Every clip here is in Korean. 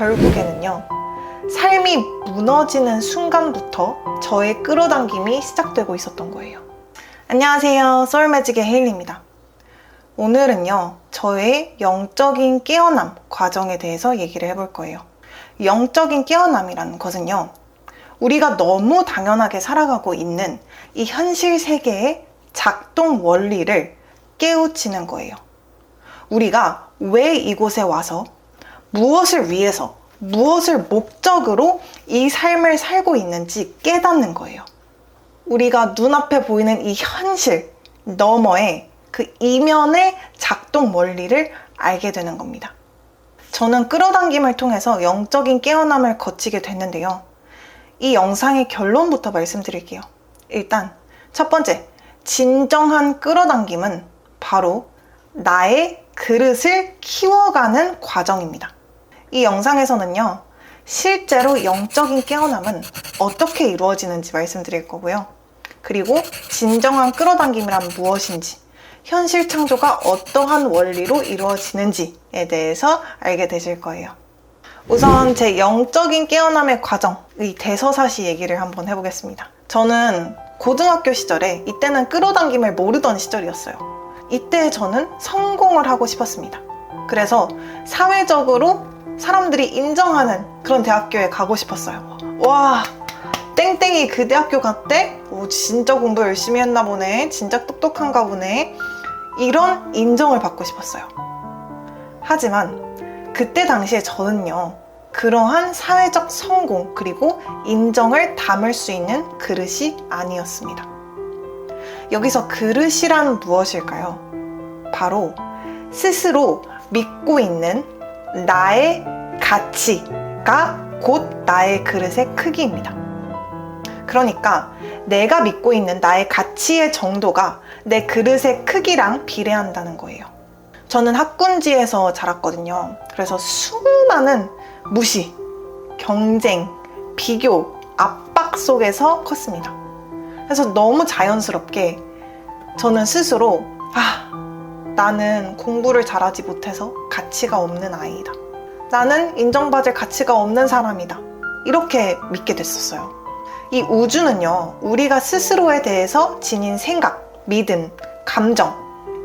결국에는요, 삶이 무너지는 순간부터 저의 끌어당김이 시작되고 있었던 거예요. 안녕하세요, 소울매직의 헤일리입니다. 오늘은요, 저의 영적인 깨어남 과정에 대해서 얘기를 해볼 거예요. 영적인 깨어남이라는 것은요, 우리가 너무 당연하게 살아가고 있는 이 현실 세계의 작동 원리를 깨우치는 거예요. 우리가 왜 이곳에 와서 무엇을 위해서, 무엇을 목적으로 이 삶을 살고 있는지 깨닫는 거예요. 우리가 눈앞에 보이는 이 현실 너머의 그 이면의 작동 원리를 알게 되는 겁니다. 저는 끌어당김을 통해서 영적인 깨어남을 거치게 됐는데요. 이 영상의 결론부터 말씀드릴게요. 일단 첫 번째, 진정한 끌어당김은 바로 나의 그릇을 키워가는 과정입니다. 이 영상에서는요, 실제로 영적인 깨어남은 어떻게 이루어지는지 말씀드릴 거고요. 그리고 진정한 끌어당김이란 무엇인지, 현실 창조가 어떠한 원리로 이루어지는지에 대해서 알게 되실 거예요. 우선 제 영적인 깨어남의 과정, 이 대서사시 얘기를 한번 해보겠습니다. 저는 고등학교 시절에, 이때는 끌어당김을 모르던 시절이었어요. 이때 저는 성공을 하고 싶었습니다. 그래서 사회적으로 사람들이 인정하는 그런 대학교에 가고 싶었어요. 와, 땡땡이 그 대학교 갔대? 오, 진짜 공부 열심히 했나 보네. 진짜 똑똑한가 보네. 이런 인정을 받고 싶었어요. 하지만 그때 당시에 저는요, 그러한 사회적 성공 그리고 인정을 담을 수 있는 그릇이 아니었습니다. 여기서 그릇이란 무엇일까요? 바로 스스로 믿고 있는 나의 가치가 곧 나의 그릇의 크기입니다. 그러니까 내가 믿고 있는 나의 가치의 정도가 내 그릇의 크기랑 비례한다는 거예요. 저는 학군지에서 자랐거든요. 그래서 수많은 무시, 경쟁, 비교, 압박 속에서 컸습니다. 그래서 너무 자연스럽게 저는 스스로 나는 공부를 잘하지 못해서 가치가 없는 아이다. 나는 인정받을 가치가 없는 사람이다. 이렇게 믿게 됐었어요. 이 우주는요, 우리가 스스로에 대해서 지닌 생각, 믿음, 감정,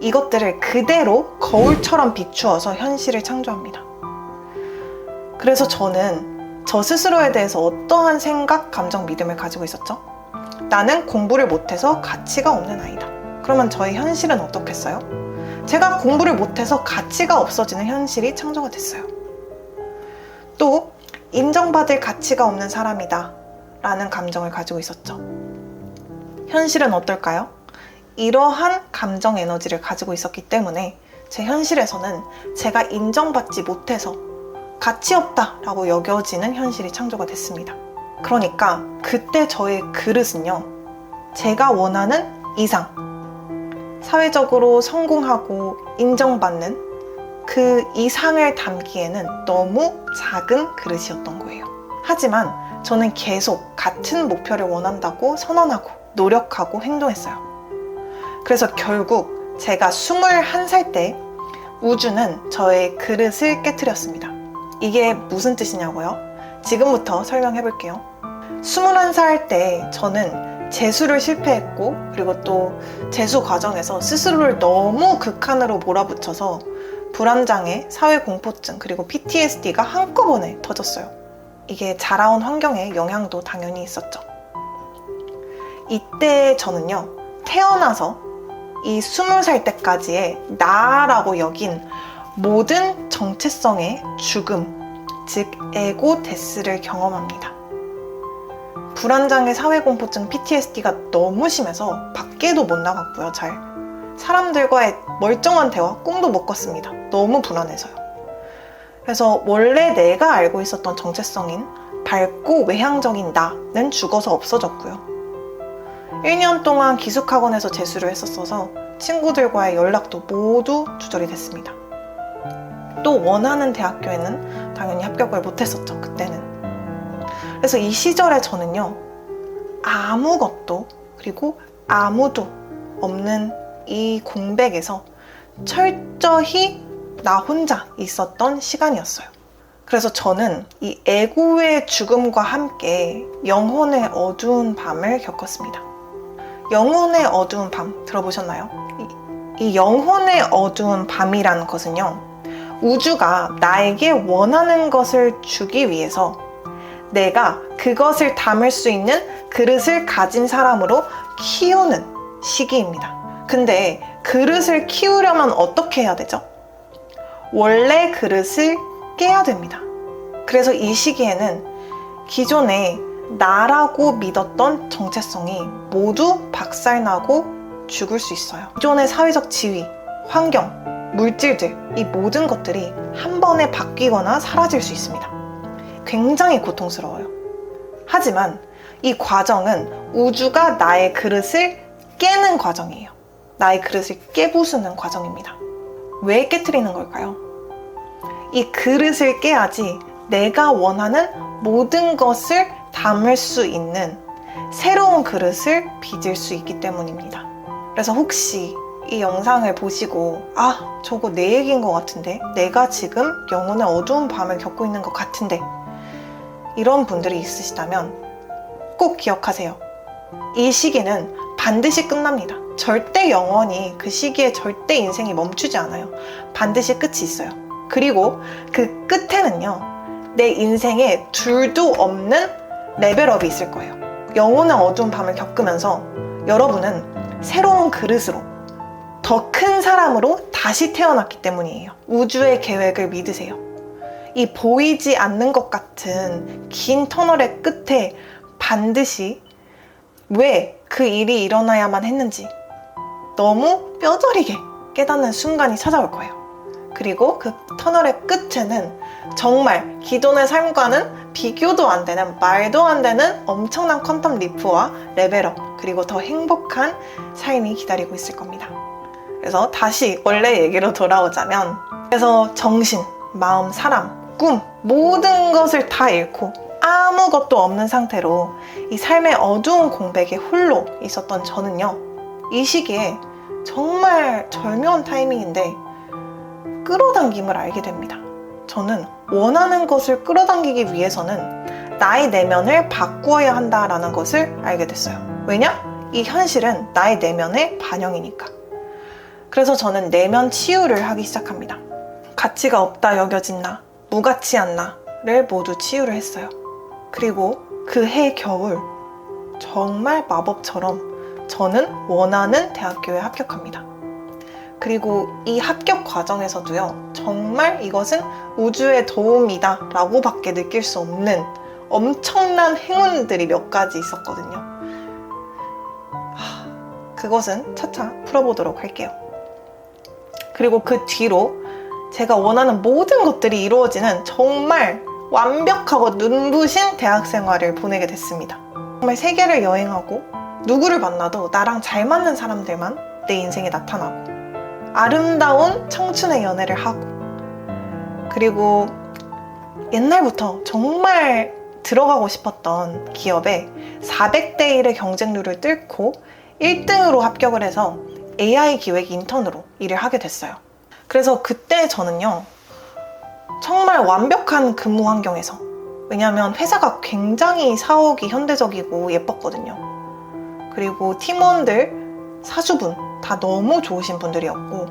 이것들을 그대로 거울처럼 비추어서 현실을 창조합니다. 그래서 저는 저 스스로에 대해서 어떠한 생각, 감정, 믿음을 가지고 있었죠? 나는 공부를 못해서 가치가 없는 아이다. 그러면 저의 현실은 어떻겠어요? 제가 공부를 못해서 가치가 없어지는 현실이 창조가 됐어요. 또 인정받을 가치가 없는 사람이다 라는 감정을 가지고 있었죠. 현실은 어떨까요? 이러한 감정 에너지를 가지고 있었기 때문에 제 현실에서는 제가 인정받지 못해서 가치 없다 라고 여겨지는 현실이 창조가 됐습니다. 그러니까 그때 저의 그릇은요, 제가 원하는 이상, 사회적으로 성공하고 인정받는 그 이상을 담기에는 너무 작은 그릇이었던 거예요. 하지만 저는 계속 같은 목표를 원한다고 선언하고 노력하고 행동했어요. 그래서 결국 제가 21살 때 우주는 저의 그릇을 깨트렸습니다. 이게 무슨 뜻이냐고요? 지금부터 설명해 볼게요. 21살 때 저는 재수를 실패했고, 그리고 또 재수 과정에서 스스로를 너무 극한으로 몰아붙여서 불안장애, 사회공포증, 그리고 PTSD가 한꺼번에 터졌어요. 이게 자라온 환경에 영향도 당연히 있었죠. 이때 저는요, 태어나서 이 20살 때까지의 나라고 여긴 모든 정체성의 죽음, 즉 에고 데스를 경험합니다. 불안장애, 사회공포증, PTSD가 너무 심해서 밖에도 못 나갔고요, 잘. 사람들과의 멀쩡한 대화, 꿈도 못 꿨습니다. 너무 불안해서요. 그래서 원래 내가 알고 있었던 정체성인 밝고 외향적인 나는 죽어서 없어졌고요. 1년 동안 기숙학원에서 재수를 했었어서 친구들과의 연락도 모두 두절이 됐습니다. 또 원하는 대학교에는 당연히 합격을 못했었죠, 그때는. 그래서 이 시절에 저는요, 아무것도 그리고 아무도 없는 이 공백에서 철저히 나 혼자 있었던 시간이었어요. 그래서 저는 이 에고의 죽음과 함께 영혼의 어두운 밤을 겪었습니다. 영혼의 어두운 밤 들어보셨나요? 이 영혼의 어두운 밤이라는 것은요, 우주가 나에게 원하는 것을 주기 위해서 내가 그것을 담을 수 있는 그릇을 가진 사람으로 키우는 시기입니다. 근데 그릇을 키우려면 어떻게 해야 되죠? 원래 그릇을 깨야 됩니다. 그래서 이 시기에는 기존에 나라고 믿었던 정체성이 모두 박살나고 죽을 수 있어요. 기존의 사회적 지위, 환경, 물질들, 이 모든 것들이 한 번에 바뀌거나 사라질 수 있습니다. 굉장히 고통스러워요. 하지만 이 과정은 우주가 나의 그릇을 깨는 과정이에요. 나의 그릇을 깨부수는 과정입니다. 왜 깨트리는 걸까요? 이 그릇을 깨야지 내가 원하는 모든 것을 담을 수 있는 새로운 그릇을 빚을 수 있기 때문입니다. 그래서 혹시 이 영상을 보시고 저거 내 얘기인 것 같은데, 내가 지금 영혼의 어두운 밤을 겪고 있는 것 같은데, 이런 분들이 있으시다면 꼭 기억하세요. 이 시기는 반드시 끝납니다. 절대 영원히 그 시기에 절대 인생이 멈추지 않아요. 반드시 끝이 있어요. 그리고 그 끝에는요, 내 인생에 둘도 없는 레벨업이 있을 거예요. 영혼의 어두운 밤을 겪으면서 여러분은 새로운 그릇으로, 더 큰 사람으로 다시 태어났기 때문이에요. 우주의 계획을 믿으세요. 이 보이지 않는 것 같은 긴 터널의 끝에 반드시 왜 그 일이 일어나야만 했는지 너무 뼈저리게 깨닫는 순간이 찾아올 거예요. 그리고 그 터널의 끝에는 정말 기존의 삶과는 비교도 안 되는, 말도 안 되는 엄청난 퀀텀 리프와 레벨업, 그리고 더 행복한 삶이 기다리고 있을 겁니다. 그래서 다시 원래 얘기로 돌아오자면, 그래서 정신, 마음, 사람, 꿈, 모든 것을 다 잃고 아무것도 없는 상태로 이 삶의 어두운 공백에 홀로 있었던 저는요, 이 시기에 정말 절묘한 타이밍인데 끌어당김을 알게 됩니다. 저는 원하는 것을 끌어당기기 위해서는 나의 내면을 바꾸어야 한다라는 것을 알게 됐어요. 왜냐? 이 현실은 나의 내면의 반영이니까. 그래서 저는 내면 치유를 하기 시작합니다. 가치가 없다 여겨진 나, 무가치한 나를 모두 치유를 했어요. 그리고 그 해 겨울 정말 마법처럼 저는 원하는 대학교에 합격합니다. 그리고 이 합격 과정에서도요, 정말 이것은 우주의 도움이다 라고 밖에 느낄 수 없는 엄청난 행운들이 몇 가지 있었거든요. 그것은 차차 풀어보도록 할게요. 그리고 그 뒤로 제가 원하는 모든 것들이 이루어지는 정말 완벽하고 눈부신 대학 생활을 보내게 됐습니다. 정말 세계를 여행하고 누구를 만나도 나랑 잘 맞는 사람들만 내 인생에 나타나고, 아름다운 청춘의 연애를 하고, 그리고 옛날부터 정말 들어가고 싶었던 기업에 400대 1의 경쟁률을 뚫고 1등으로 합격을 해서 AI 기획 인턴으로 일을 하게 됐어요. 그래서 그때 저는요, 정말 완벽한 근무 환경에서, 왜냐하면 회사가 굉장히 사옥이 현대적이고 예뻤거든요. 그리고 팀원들, 사수분 다 너무 좋으신 분들이었고,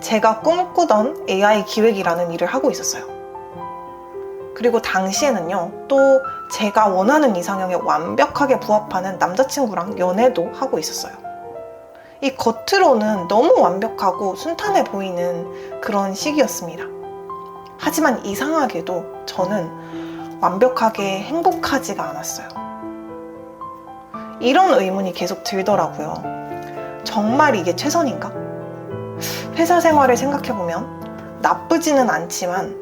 제가 꿈꾸던 AI 기획이라는 일을 하고 있었어요. 그리고 당시에는요, 또 제가 원하는 이상형에 완벽하게 부합하는 남자친구랑 연애도 하고 있었어요. 이 겉으로는 너무 완벽하고 순탄해 보이는 그런 시기였습니다. 하지만 이상하게도 저는 완벽하게 행복하지가 않았어요. 이런 의문이 계속 들더라고요. 정말 이게 최선인가? 회사 생활을 생각해보면 나쁘지는 않지만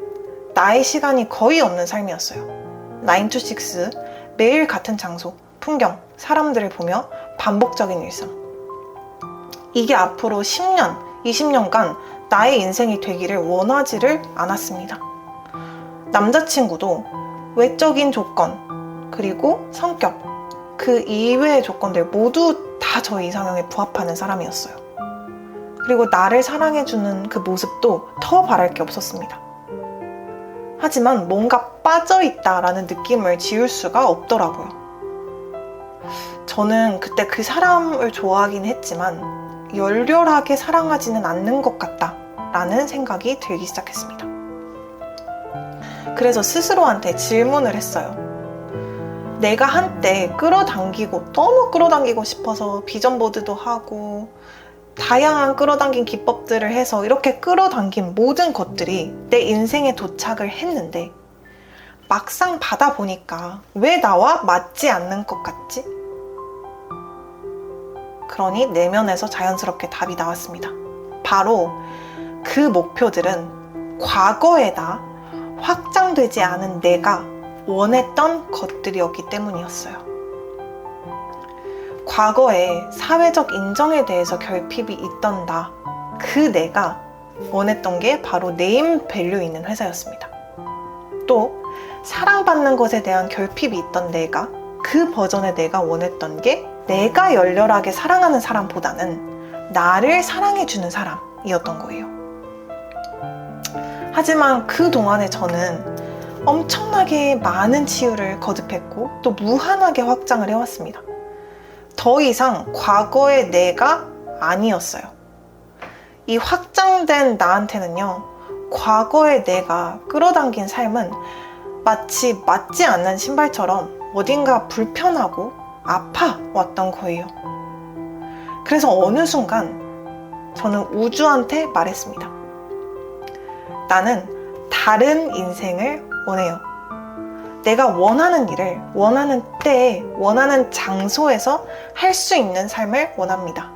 나의 시간이 거의 없는 삶이었어요. 9 to 6, 매일 같은 장소, 풍경, 사람들을 보며 반복적인 일상. 이게 앞으로 10년, 20년간 나의 인생이 되기를 원하지를 않았습니다. 남자친구도 외적인 조건, 그리고 성격, 그 이외의 조건들 모두 다 저 이상형에 부합하는 사람이었어요. 그리고 나를 사랑해주는 그 모습도 더 바랄 게 없었습니다. 하지만 뭔가 빠져있다라는 느낌을 지울 수가 없더라고요. 저는 그때 그 사람을 좋아하긴 했지만 열렬하게 사랑하지는 않는 것 같다라는 생각이 들기 시작했습니다. 그래서 스스로한테 질문을 했어요. 내가 한때 너무 끌어당기고 싶어서 비전보드도 하고 다양한 끌어당긴 기법들을 해서 이렇게 끌어당긴 모든 것들이 내 인생에 도착을 했는데 막상 받아보니까 왜 나와 맞지 않는 것 같지? 그러니 내면에서 자연스럽게 답이 나왔습니다. 바로 그 목표들은 과거에다 확장되지 않은 내가 원했던 것들이었기 때문이었어요. 과거에 사회적 인정에 대해서 결핍이 있던 그 내가 원했던 게 바로 네임 밸류 있는 회사였습니다. 또 사랑받는 것에 대한 결핍이 있던 그 버전의 내가 원했던 게 내가 열렬하게 사랑하는 사람보다는 나를 사랑해주는 사람이었던 거예요. 하지만 그 동안에 저는 엄청나게 많은 치유를 거듭했고 또 무한하게 확장을 해왔습니다. 더 이상 과거의 내가 아니었어요. 이 확장된 나한테는요, 과거의 내가 끌어당긴 삶은 마치 맞지 않는 신발처럼 어딘가 불편하고 아파왔던 거예요. 그래서 어느 순간 저는 우주한테 말했습니다. 나는 다른 인생을 원해요. 내가 원하는 일을 원하는 때에 원하는 장소에서 할 수 있는 삶을 원합니다.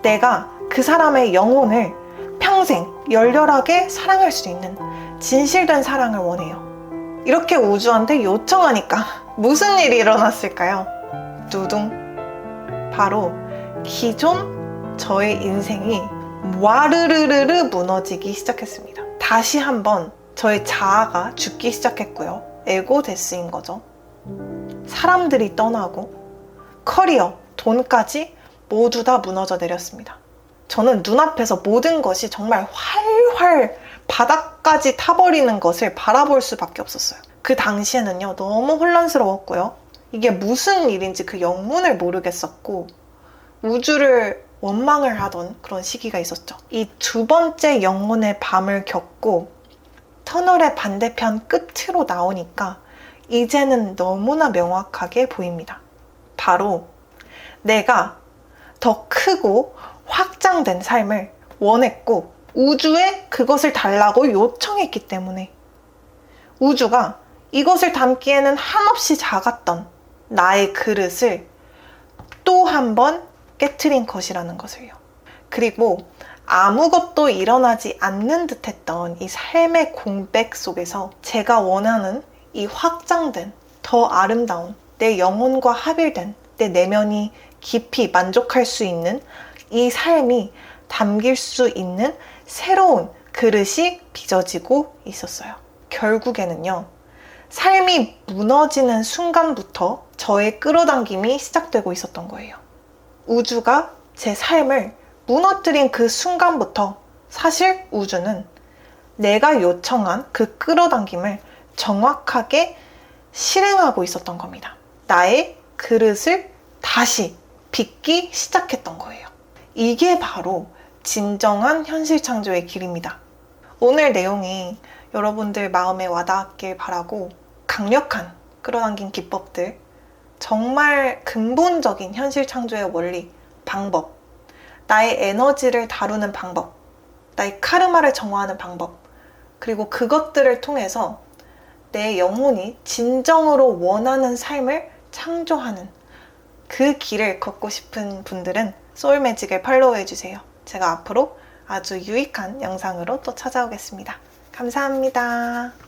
내가 그 사람의 영혼을 평생 열렬하게 사랑할 수 있는 진실된 사랑을 원해요. 이렇게 우주한테 요청하니까 무슨 일이 일어났을까요? 두둥. 바로 기존 저의 인생이 와르르르르 무너지기 시작했습니다. 다시 한번 저의 자아가 죽기 시작했고요. 에고 데스인 거죠. 사람들이 떠나고 커리어, 돈까지 모두 다 무너져 내렸습니다. 저는 눈앞에서 모든 것이 정말 활활 바닥까지 타버리는 것을 바라볼 수밖에 없었어요. 그 당시에는요, 너무 혼란스러웠고요. 이게 무슨 일인지 그 영문을 모르겠었고 우주를 원망을 하던 그런 시기가 있었죠. 이 두 번째 영혼의 밤을 겪고 터널의 반대편 끝으로 나오니까 이제는 너무나 명확하게 보입니다. 바로 내가 더 크고 확장된 삶을 원했고 우주에 그것을 달라고 요청했기 때문에 우주가 이것을 담기에는 한없이 작았던 나의 그릇을 또 한 번 깨트린 것이라는 것을요. 그리고 아무것도 일어나지 않는 듯했던 이 삶의 공백 속에서 제가 원하는 이 확장된 더 아름다운 내 영혼과 합일된 내 내면이 깊이 만족할 수 있는 이 삶이 담길 수 있는 새로운 그릇이 빚어지고 있었어요. 결국에는요, 삶이 무너지는 순간부터 저의 끌어당김이 시작되고 있었던 거예요. 우주가 제 삶을 무너뜨린 그 순간부터 사실 우주는 내가 요청한 그 끌어당김을 정확하게 실행하고 있었던 겁니다. 나의 그릇을 다시 빚기 시작했던 거예요. 이게 바로 진정한 현실 창조의 길입니다. 오늘 내용이 여러분들 마음에 와닿길 바라고 강력한 끌어당긴 기법들, 정말 근본적인 현실 창조의 원리, 방법, 나의 에너지를 다루는 방법, 나의 카르마를 정화하는 방법, 그리고 그것들을 통해서 내 영혼이 진정으로 원하는 삶을 창조하는 그 길을 걷고 싶은 분들은 소울매직을 팔로우해주세요. 제가 앞으로 아주 유익한 영상으로 또 찾아오겠습니다. 감사합니다.